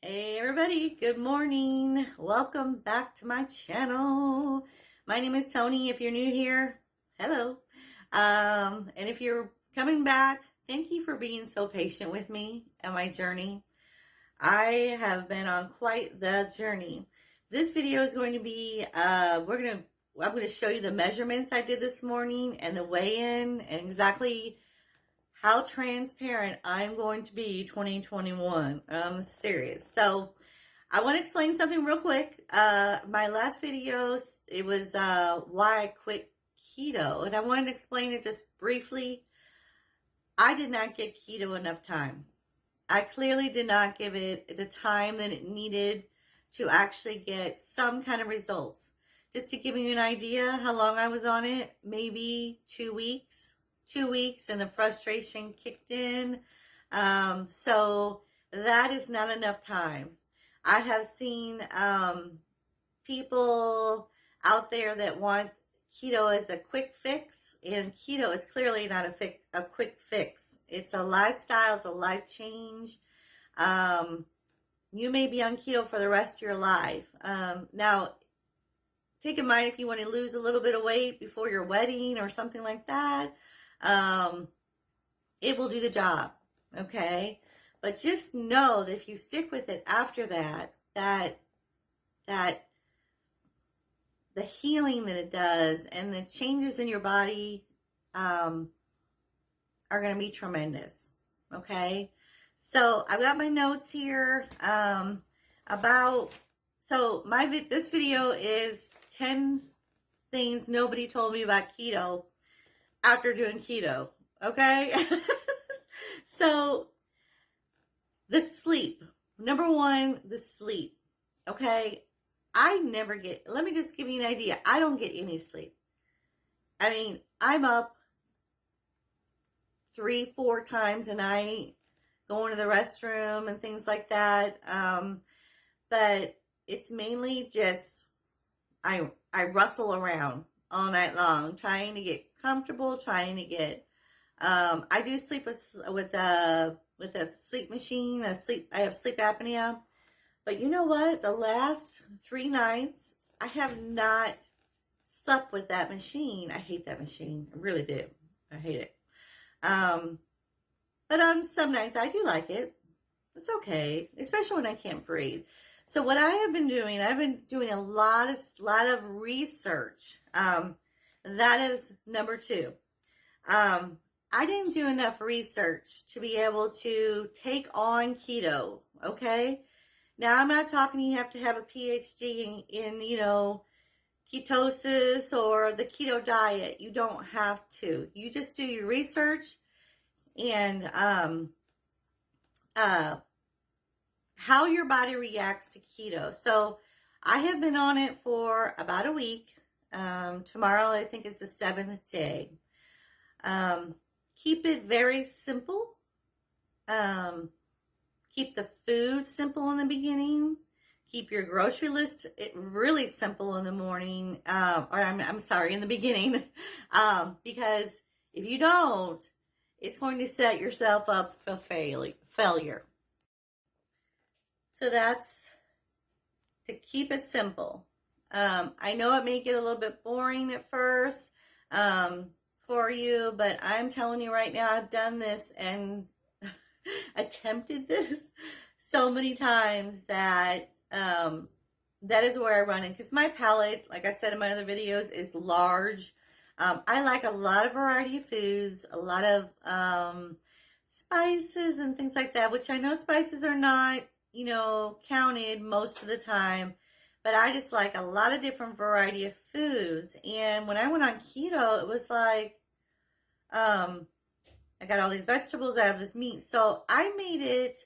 Hey everybody, good morning. Welcome back to my channel. My name is Tony. If you're new here, hello. And if you're coming back, thank you for being so patient with me and my journey. I have been on quite the journey. This video is going to be, I'm going to show you the measurements I did this morning and the weigh-in and exactly how transparent I'm going to be 2021. I'm serious. So I want to explain something real quick. My last video, it was why I quit keto. And I wanted to explain it just briefly. I did not give keto enough time. I clearly did not give it the time that it needed to actually get some kind of results. Just to give you an idea how long I was on it, maybe 2 weeks. 2 weeks and the frustration kicked in. So that is not enough time. I have seen people out there that want keto as a quick fix, and keto is clearly not a quick fix. It's a lifestyle, it's a life change. You may be on keto for the rest of your life. Now, take in mind if you want to lose a little bit of weight before your wedding or something like that. It will do the job, okay? But just know that if you stick with it after that the healing that it does and the changes in your body are going to be tremendous, okay? So I've got my notes here this video is 10 things nobody told me about keto after doing keto, okay? So, the sleep. Number one, the sleep, okay? Let me just give you an idea. I don't get any sleep. I mean, I'm up 3-4 times a night, going to the restroom and things like that. But it's mainly just, I rustle around all night long, trying to get comfortable, trying to get, I do sleep with a sleep machine, I have sleep apnea, but you know what? The last 3 nights, I have not slept with that machine. I hate that machine. I really do. I hate it. But on some nights, I do like it. It's okay, especially when I can't breathe. So what I have been doing, I've been doing a lot of research. That is number 2. I didn't do enough research to be able to take on keto, okay? Now, I'm not talking you have to have a PhD in ketosis or the keto diet. You don't have to. You just do your research and how your body reacts to keto. So I have been on it for about a week. Tomorrow, I think, is the 7th day. Keep it very simple. Keep the food simple in the beginning. Keep your grocery list really simple in the morning. In the beginning. Because if you don't, it's going to set yourself up for failure. So that's to keep it simple. I know it may get a little bit boring at first for you, but I'm telling you right now, I've done this and attempted this so many times that that is where I run in. Because my palate, like I said in my other videos, is large. I like a lot of variety of foods, a lot of spices and things like that, which I know spices are not, counted most of the time. But I just like a lot of different variety of foods. And when I went on keto, it was like, I got all these vegetables, I have this meat. So I made it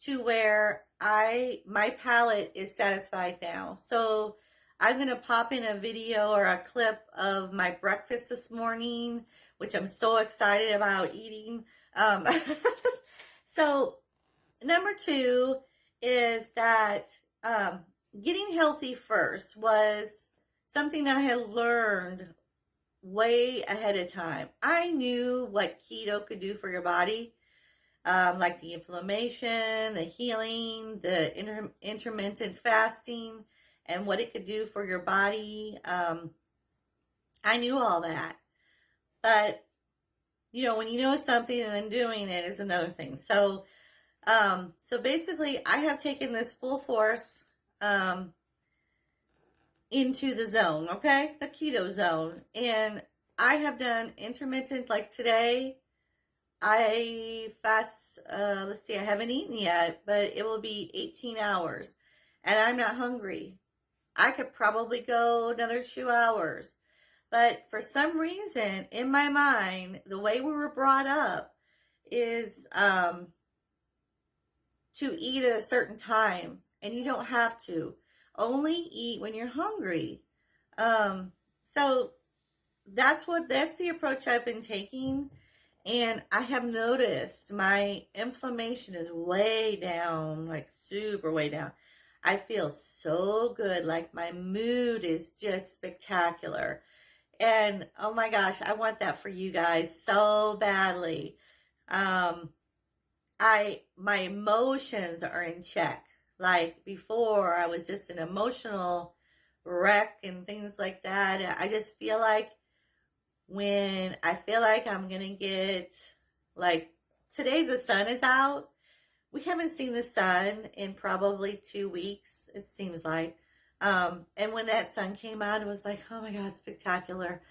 to where my palate is satisfied now. So I'm going to pop in a video or a clip of my breakfast this morning, which I'm so excited about eating. So number 2 is that getting healthy first was something I had learned way ahead of time. I knew what keto could do for your body. like the inflammation, the healing, the intermittent fasting, and what it could do for your body. I knew all that. But, you know, when you know something and then doing it is another thing. So, so basically, I have taken this full force into the zone, okay? The keto zone. And I have done intermittent, like today, I fast, let's see, I haven't eaten yet, but it will be 18 hours. And I'm not hungry. I could probably go another 2 hours. But for some reason, in my mind, the way we were brought up is to eat at a certain time. And you don't have to. Only eat when you're hungry. So that's the approach I've been taking. And I have noticed my inflammation is way down, like super way down. I feel so good. Like my mood is just spectacular. And oh my gosh, I want that for you guys so badly. My emotions are in check. Like before, I was just an emotional wreck and things like that. I just feel like when I feel like I'm going to get, like today the sun is out. We haven't seen the sun in probably 2 weeks, it seems like. And when that sun came out, it was like, oh my God, spectacular.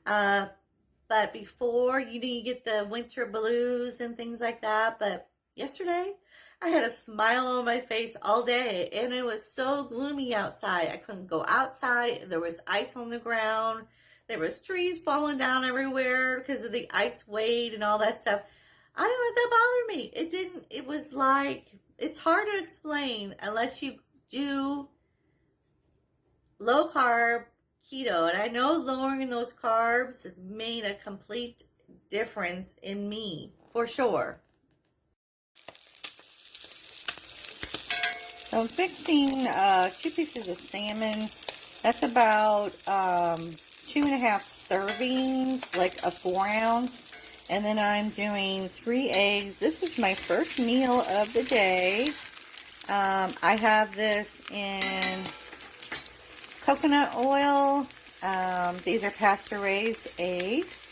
But before, you know, you get the winter blues and things like that. But yesterday, I had a smile on my face all day, and it was so gloomy outside. I couldn't go outside. There was ice on the ground. There was trees falling down everywhere because of the ice weight and all that stuff. I didn't let that bother me. It was like, it's hard to explain unless you do low carb keto. And I know lowering those carbs has made a complete difference in me, for sure. So I'm fixing 2 pieces of salmon. That's about 2.5 servings, like a 4-ounce. And then I'm doing 3 eggs. This is my first meal of the day. I have this in coconut oil. These are pasture-raised eggs.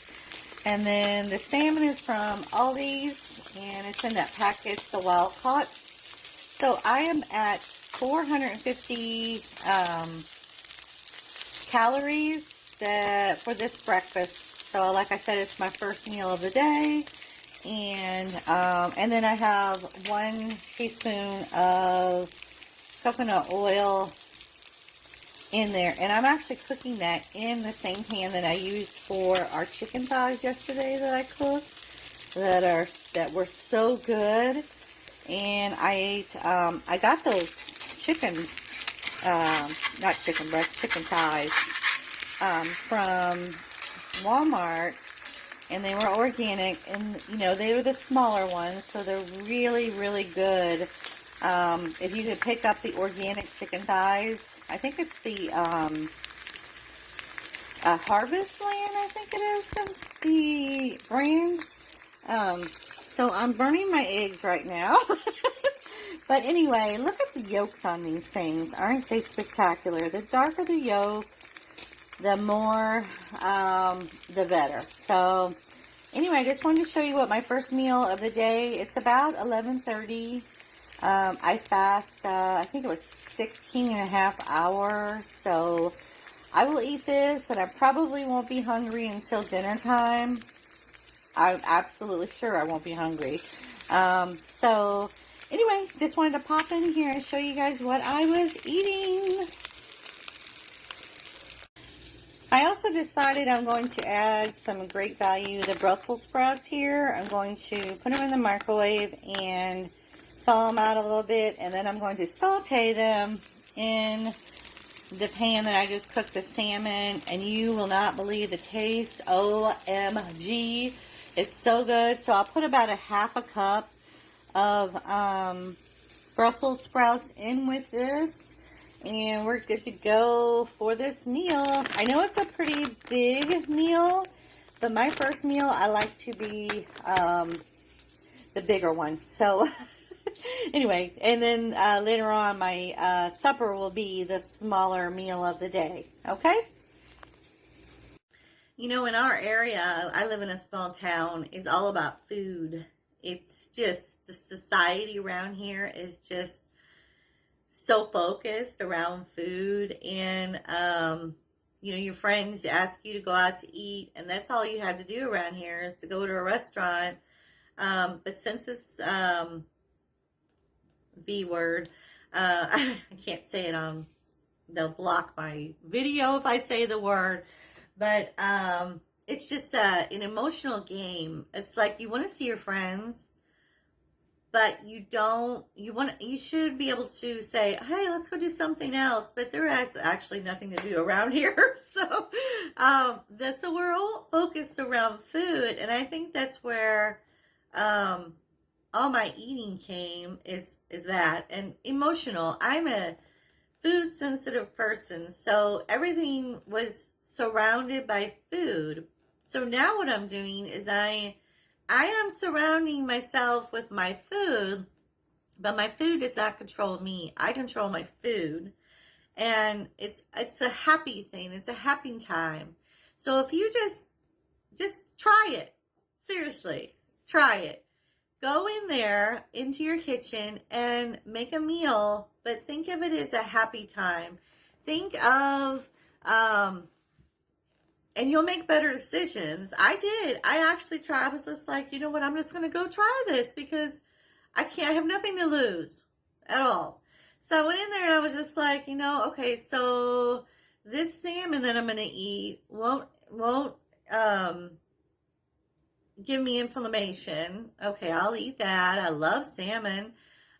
And then the salmon is from Aldi's, and it's in that package, the wild caught. So I am at 450 calories for this breakfast. So like I said, it's my first meal of the day. And then I have 1 teaspoon of coconut oil in there. And I'm actually cooking that in the same pan that I used for our chicken thighs yesterday that I cooked. That were so good. And I ate, I got those not chicken breasts, chicken thighs, from Walmart, and they were organic, and, you know, they were the smaller ones, so they're really, really good. If you could pick up the organic chicken thighs, I think it's the, Harvest Land, I think it is, the brand. So I'm burning my eggs right now. But anyway, look at the yolks on these things. Aren't they spectacular? The darker the yolk, the more, the better. So anyway, I just wanted to show you what my first meal of the day. It's about 11:30. I fast, I think it was 16.5 hours. So I will eat this, and I probably won't be hungry until dinner time. I'm absolutely sure I won't be hungry. So anyway, just wanted to pop in here and show you guys what I was eating. I also decided I'm going to add some great value, the Brussels sprouts here. I'm going to put them in the microwave and thaw them out a little bit, and then I'm going to saute them in the pan that I just cooked the salmon, and you will not believe the taste. OMG. It's so good. So I'll put about 1/2 cup of Brussels sprouts in with this, and we're good to go for this meal. I know it's a pretty big meal, but my first meal I like to be the bigger one. So anyway, and then later on, my supper will be the smaller meal of the day. Okay? You know, in our area, I live in a small town, it's all about food. It's just, the society around here is just so focused around food. And, you know, your friends ask you to go out to eat, and that's all you have to do around here is to go to a restaurant. But since it's V word, I can't say it on, they'll block my video if I say the word. But it's just an emotional game. It's like you want to see your friends, but you don't. You should be able to say, "Hey, let's go do something else." But there is actually nothing to do around here, so so we're all focused around food, and I think that's where all my eating came is that, and emotional. I'm a food sensitive person, so everything was surrounded by food. So now what I'm doing is I am surrounding myself with my food, but my food does not control me. I control my food. And it's a happy thing. It's a happy time. So if you just try it. Seriously, try it. Go in there into your kitchen and make a meal, but think of it as a happy time. Think of and you'll make better decisions. I did. I actually tried. I was just like, you know what? I'm just going to go try this because I have nothing to lose at all. So I went in there and I was just like, you know, okay, so this salmon that I'm going to eat won't give me inflammation. Okay, I'll eat that. I love salmon.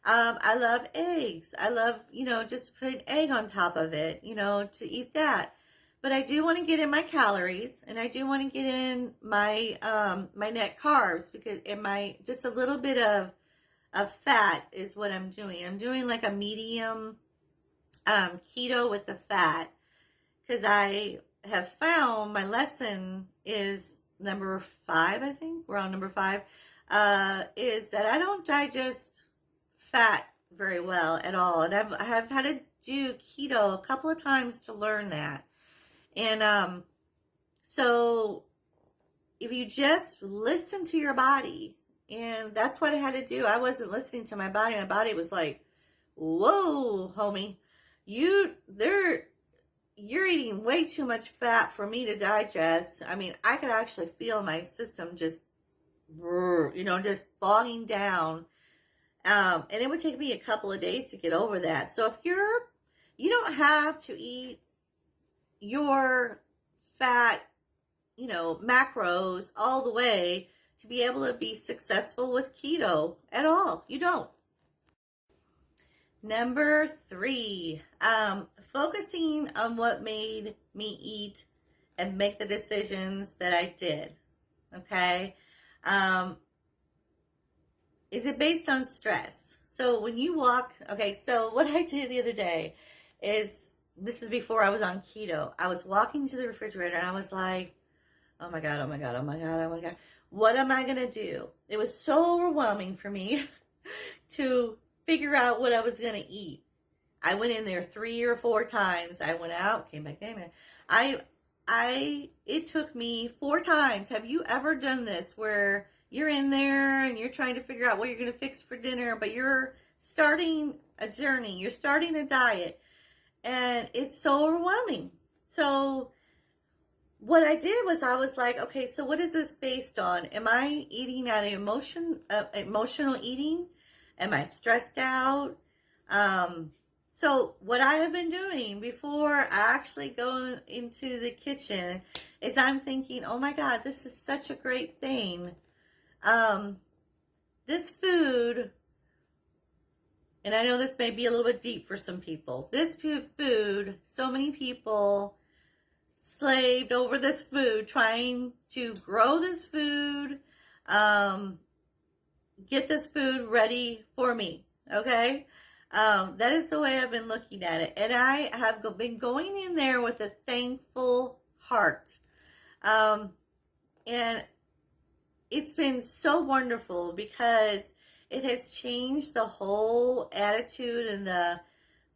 I love eggs. I love, you know, just to put an egg on top of it, you know, to eat that. But I do want to get in my calories, and I do want to get in my my net carbs, because in my just a little bit of fat is what I'm doing. I'm doing like a medium keto with the fat, because I have found my lesson is number 5. I think we're on number 5. Is that I don't digest fat very well at all, and I have had to do keto a couple of times to learn that. And so if you just listen to your body, and that's what I had to do. I wasn't listening to my body. My body was like, whoa, homie, you're eating way too much fat for me to digest. I mean, I could actually feel my system just, you know, just bogging down. And it would take me a couple of days to get over that. So if you don't have to eat your fat, you know, macros all the way to be able to be successful with keto at all. You don't. Number 3, focusing on what made me eat and make the decisions that I did. Okay. Is it based on stress? So when you walk, okay, so what I did the other day is, this is before I was on keto. I was walking to the refrigerator and I was like, oh my God, oh my God, oh my God, oh my God. What am I going to do? It was so overwhelming for me to figure out what I was going to eat. I went in there 3 or 4 times. I went out, came back in. It took me 4 times. Have you ever done this where you're in there and you're trying to figure out what you're going to fix for dinner, but you're starting a journey, you're starting a diet, and it's so overwhelming. So what I did was I was like, okay, so what is this based on? Am I eating out of emotional eating? Am I stressed out? So what I have been doing before I actually go into the kitchen is I'm thinking, oh my God, this is such a great thing. This food, and I know this may be a little bit deep for some people. This food, so many people slaved over this food, trying to grow this food, get this food ready for me, okay? That is the way I've been looking at it. And I have been going in there with a thankful heart. And it's been so wonderful because it has changed the whole attitude and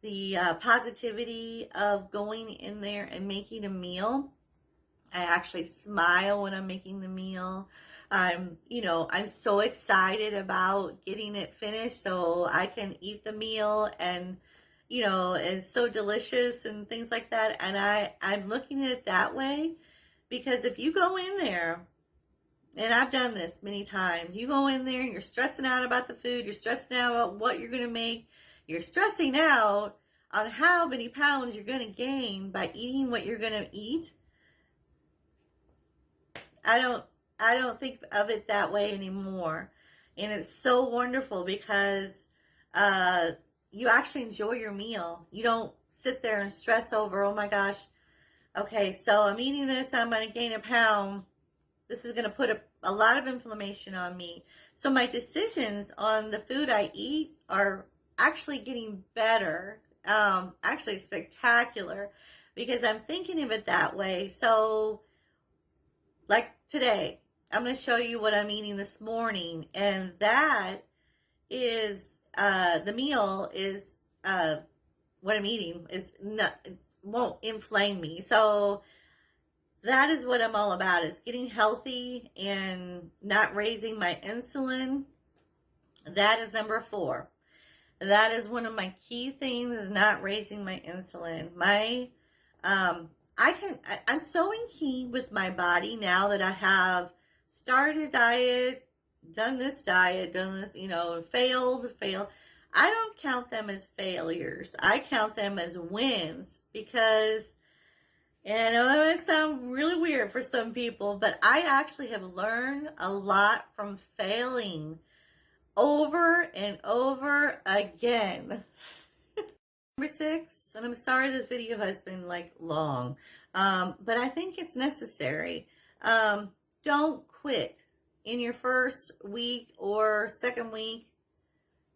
the positivity of going in there and making a meal. I actually smile when I'm making the meal. I'm so excited about getting it finished so I can eat the meal, and, it's so delicious and things like that. And I'm looking at it that way because if you go in there, and I've done this many times, you go in there and you're stressing out about the food, you're stressing out about what you're going to make, you're stressing out on how many pounds you're going to gain by eating what you're going to eat. I don't think of it that way anymore. And it's so wonderful because you actually enjoy your meal. You don't sit there and stress over, oh my gosh, okay, so I'm eating this, I'm going to gain a pound. This is going to put a lot of inflammation on me. So my decisions on the food I eat are actually getting better, actually spectacular, because I'm thinking of it that way. So like today, I'm going to show you what I'm eating this morning, and that is the meal is what I'm eating is not, it won't inflame me. So that is what I'm all about, is getting healthy and not raising my insulin. That is number 4. That is one of my key things, is not raising my insulin. I'm so in key with my body now that I have started a diet, done this, failed. I don't count them as failures. I count them as wins because, and I know that might sound really weird for some people, but I actually have learned a lot from failing over and over again. Number 6, and I'm sorry this video has been long, but I think it's necessary. Don't quit in your first week or second week.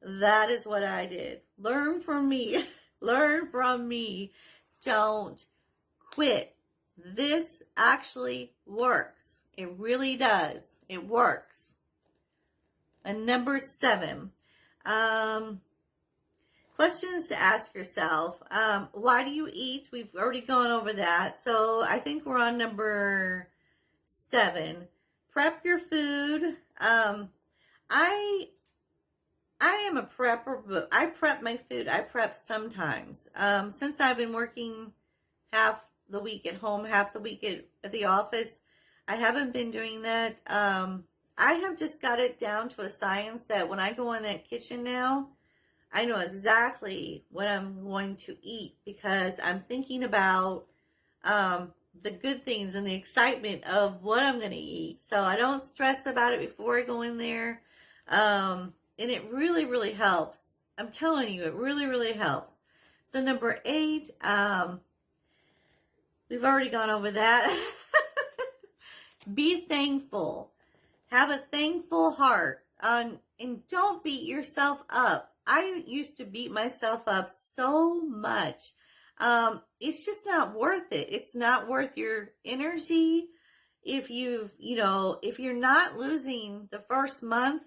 That is what I did. Learn from me. Learn from me. Don't quit. This actually works. It really does. It works. And number 7, questions to ask yourself. Why do you eat? We've already gone over that. So I think we're on number 7. Prep your food. I am a prepper, but I prep my food. I prep sometimes. Since I've been working half the week at home, half the week at the office, I haven't been doing that. I have just got it down to a science that when I go in that kitchen now, I know exactly what I'm going to eat because I'm thinking about the good things and the excitement of what I'm going to eat. So I don't stress about it before I go in there. And it really, really helps. I'm telling you, it really, really helps. So number 8, we've already gone over that. Be thankful. Have a thankful heart. And don't beat yourself up. I used to beat myself up so much. It's just not worth it. It's not worth your energy. If if you're not losing the first month,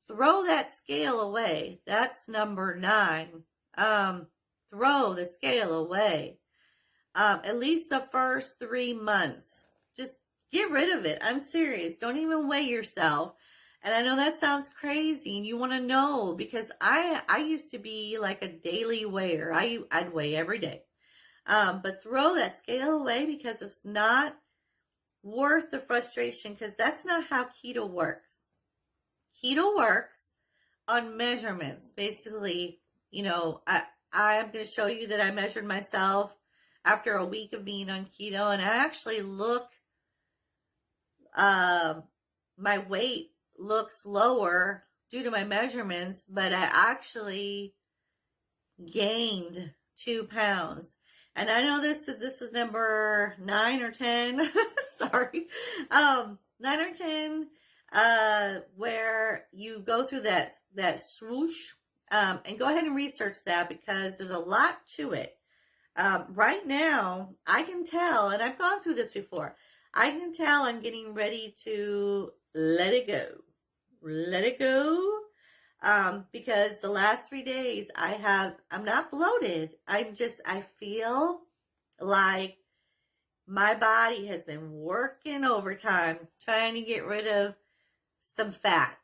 throw that scale away. That's number 9. Throw the scale away. At least the first 3 months. Just get rid of it. I'm serious. Don't even weigh yourself. And I know that sounds crazy and you want to know, because I used to be like a daily weigher. I'd weigh every day. But throw that scale away because it's not worth the frustration, because that's not how keto works. Keto works on measurements. Basically, I'm going to show you that I measured myself after a week of being on keto, and I actually look, my weight looks lower due to my measurements, but I actually gained 2 pounds. And I know this is number 9 or 10. Sorry. 9 or 10, where you go through that swoosh, and go ahead and research that because there's a lot to it. Right now, I can tell, and I've gone through this before, I can tell I'm getting ready to let it go. Let it go. Because the last 3 days I'm not bloated. I feel like my body has been working overtime trying to get rid of some fat.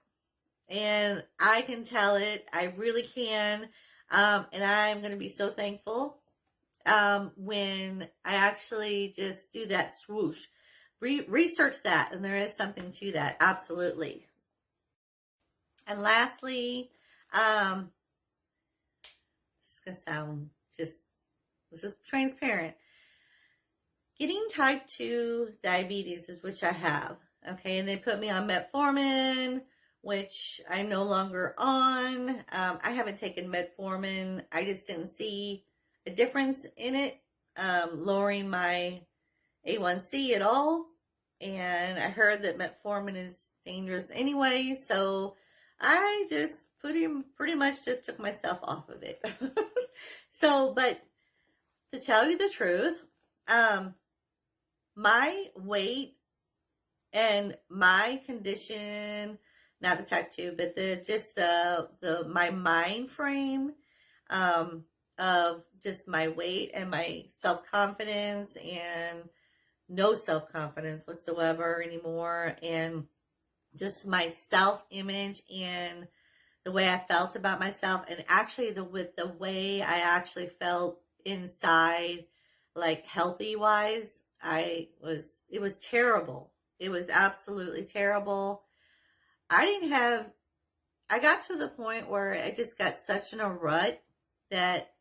And I can tell it. I really can. And I'm going to be so thankful when I actually just do that swoosh. Research that, and there is something to that. Absolutely. And lastly, this is going to sound this is transparent. Getting type 2 diabetes is which I have. Okay, and they put me on metformin, which I'm no longer on. I haven't taken metformin. I just didn't see a difference in it, lowering my A1C at all. And I heard that metformin is dangerous anyway, so I just pretty much just took myself off of it. So, but to tell you the truth, my weight and my condition, not the type 2, but my mind frame, of just my weight and my self-confidence and no self-confidence whatsoever anymore, and just my self-image and the way I felt about myself, and actually with the way I actually felt inside, like healthy wise, it was terrible. It was absolutely terrible. I got to the point where I just got such in a rut that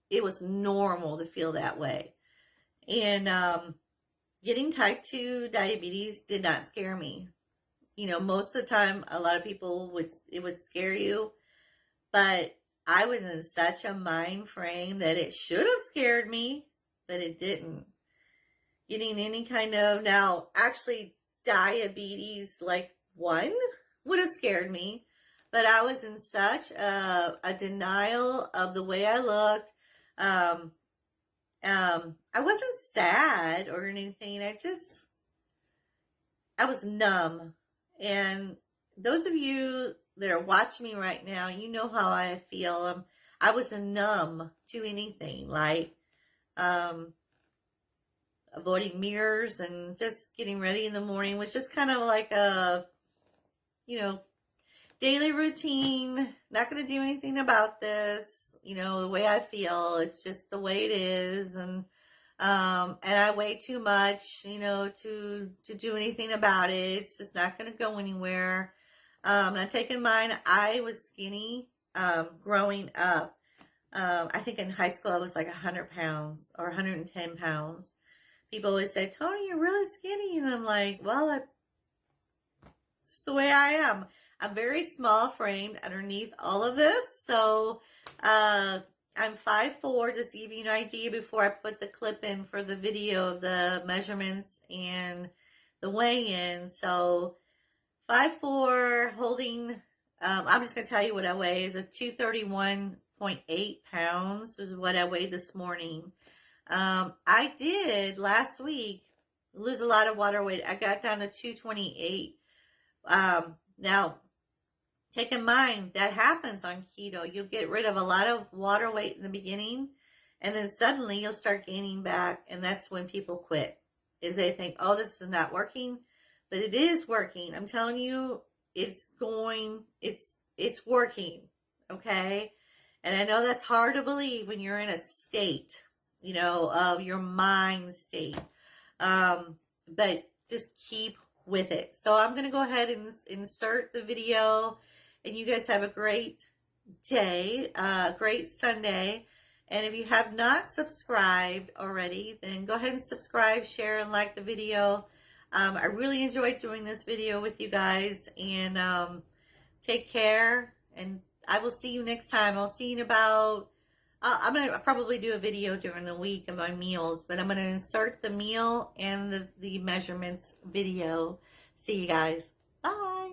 it was normal to feel that way. And getting type 2 diabetes did not scare me. You know, most of the time, a lot of people it would scare you, but I was in such a mind frame that it should have scared me, but it didn't. Getting any kind of, now, actually, diabetes, like 1, would have scared me, but I was in such a denial of the way I looked. I wasn't sad or anything. I was numb. And those of you that are watching me right now, you know how I feel. I was numb to anything, like avoiding mirrors and just getting ready in the morning was just kind of like a, daily routine. Not going to do anything about this, the way I feel. It's just the way it is. And I weigh too much, to do anything about it. It's just not going to go anywhere. Not taking mine. I was skinny, growing up. I think in high school I was like 100 pounds or 110 pounds. People always say, Tony, you're really skinny. And I'm like, well, it's the way I am. I'm very small framed underneath all of this. So, I'm 5'4", just to give you an idea before I put the clip in for the video of the measurements and the weigh-in. So 5'4", holding, I'm just going to tell you what I weigh, is a 231.8 pounds was what I weighed this morning. I did last week lose a lot of water weight. I got down to 228. Now, take in mind, that happens on keto. You'll get rid of a lot of water weight in the beginning, and then suddenly you'll start gaining back, and that's when people quit. Is they think, oh, this is not working, but it is working. I'm telling you, it's working, okay? And I know that's hard to believe when you're in a state, of your mind state, but just keep with it. So I'm going to go ahead and insert the video, and you guys have a great day, great Sunday. And if you have not subscribed already, then go ahead and subscribe, share, and like the video. I really enjoyed doing this video with you guys, and take care, and I will see you next time. I'll see you in about, I'm going to probably do a video during the week of my meals, but I'm going to insert the meal and the measurements video. See you guys. Bye.